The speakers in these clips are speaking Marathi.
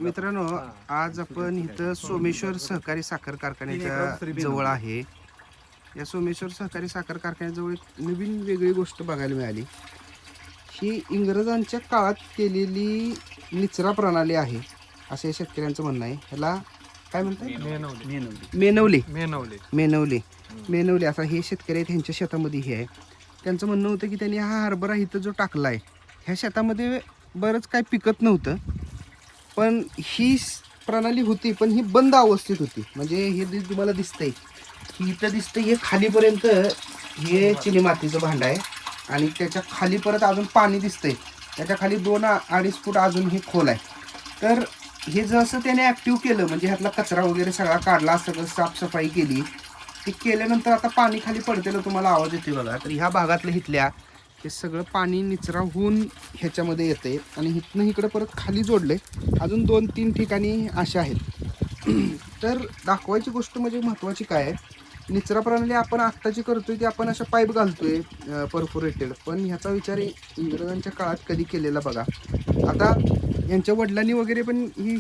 मित्रांनो, आज आपण इथं सोमेश्वर सहकारी साखर कारखान्याच्या जवळ आहे. या सोमेश्वर सहकारी साखर कारखान्याजवळ एक नवीन वेगळी गोष्ट बघायला मिळाली. ही इंग्रजांच्या काळात केलेली निचरा प्रणाली आहे असे शेतकऱ्यांचं म्हणणं आहे. ह्याला काय म्हणतात? मेनवले असा हे शेतकरी आहेत, ह्यांच्या शेतामध्ये हे आहे. त्यांचं म्हणणं होतं की त्यांनी हा हरभरा इथं जो टाकला आहे ह्या शेतामध्ये बरंच काय पिकत नव्हतं, पण ही प्रणाली होती पण ही बंद अवस्थेत होती. म्हणजे हे जे तुम्हाला दिसतंय की इथं दिसतंय हे खालीपर्यंत हे चिनी मातीचं भांड आहे आणि त्याच्या खाली परत अजून पाणी दिसतंय. त्याच्या खाली 2-2.5 फूट अजून हे खोल आहे. तर हे जसं त्याने ॲक्टिव्ह केलं म्हणजे ह्यातला कचरा वगैरे सगळा काढला, सगळं साफसफाई केली, ते केल्यानंतर आता पाणी खाली पडतेलं तुम्हाला आवाज येते बघा. तर ह्या भागातलं इथल्या हे सगळं पाणी निचरा होऊन ह्याच्यामध्ये येते आणि इथनं इकडं परत खाली जोडले. अजून 2-3 ठिकाणी अशा आहेत. तर दाखवायची गोष्ट म्हणजे महत्त्वाची काय आहे, निचरा प्रणाली आपण आत्ताची करतोय ती आपण अशा पाईप घालतोय परफोरेटेड, पण ह्याचा विचार इंग्रजांच्या काळात कधी केलेला बघा. आता यांच्या वडिलांनी वगैरे पण ही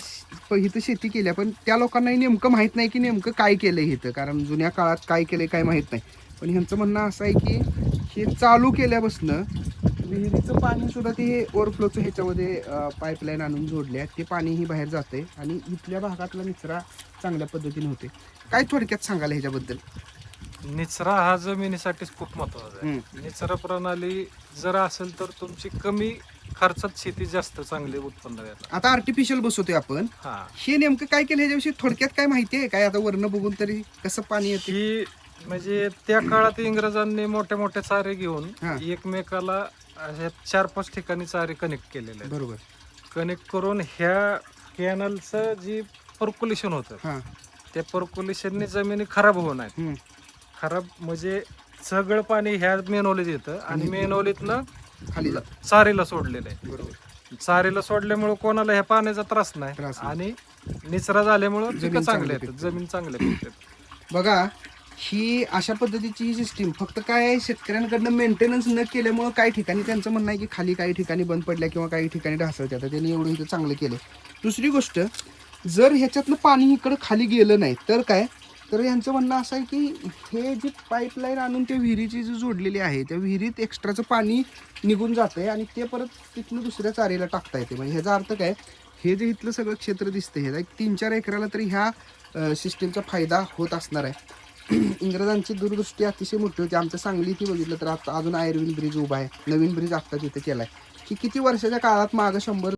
इथं शेती केल्या, पण त्या लोकांनाही नेमकं माहीत नाही की नेमकं काय केलं इथं, कारण जुन्या काळात काय केलं काय माहीत नाही. पण ह्यांचं म्हणणं असं आहे की हे चालू केल्यापासनं विहिरीचं पाणी सुद्धा ते ओव्हरफ्लोचं ह्याच्यामध्ये पाईपलाईन आणून जोडले आहे, ते पाणीही बाहेर जाते आणि इथल्या भागातला निचरा चांगल्या पद्धतीने होते. काय थोडक्यात सांगाल ह्याच्याबद्दल? निचरा हा जमिनीसाठीच खूप महत्वाचा आहे. निचरा प्रणाली जर असेल तर तुमची कमी खर्चात शेती जास्त चांगले उत्पन्न देतात. आता आर्टिफिशियल बसवतोय आपण, हे नेमकं काय केलं ह्याच्याविषयी थोडक्यात काय माहिती आहे काय? आता वरनं बघून तरी कसं पाणी येते? ही म्हणजे त्या काळात इंग्रजांनी मोठे मोठे चारे घेऊन एकमेकाला 4-5 ठिकाणी चारे कनेक्ट केलेले आहेत. बरोबर. कनेक्ट करून ह्या कॅनलचं जी पर्क्युलेशन होतं त्या पर्क्युलेशनने जमिनी खराब होऊ नये. खराब म्हणजे सगळं पाणी ह्या मेनवलीत येतं आणि मेनवलीतनं खाली चारीला सोडलेलं आहे. बरोबर. चारीला सोडल्यामुळे कोणाला ह्या पाण्याचा त्रास नाही आणि निचरा झाल्यामुळे पिकं चांगले येतात, जमीन चांगले पिकतात. बघा, ही अशा पद्धतीची ही सिस्टीम फक्त काय शेतकऱ्यांकडनं मेंटेनन्स न केल्यामुळं काही ठिकाणी त्यांचं म्हणणं आहे की खाली काही ठिकाणी बंद पडल्या किंवा काही ठिकाणी ढासळतात. आता त्यांनी एवढं इथं चांगलं केलं. दुसरी गोष्ट, जर ह्याच्यातनं पाणी इकडं खाली गेलं नाही तर काय, तर यांचं म्हणणं असं आहे की हे जी पाईपलाईन आणून त्या विहिरीची जी जोडलेली आहे त्या विहिरीत एक्स्ट्राचं पाणी निघून जातं आहे आणि ते परत तिथनं दुसऱ्या चारीला टाकता येते. म्हणजे ह्याचा अर्थ काय, हे जे इथलं सगळं क्षेत्र दिसतं हे 3-4 एकराला तरी ह्या सिस्टीमचा फायदा होत असणार आहे. इंग्रजांची दूरदृष्टी अतिशय मोठी होती. आमच्या सांगलीत बघितलं तर आता अजून आयर्विन ब्रिज उभा आहे, नवीन ब्रिज आत्ता तिथे केला आहे की किती वर्षाच्या काळात मागं 100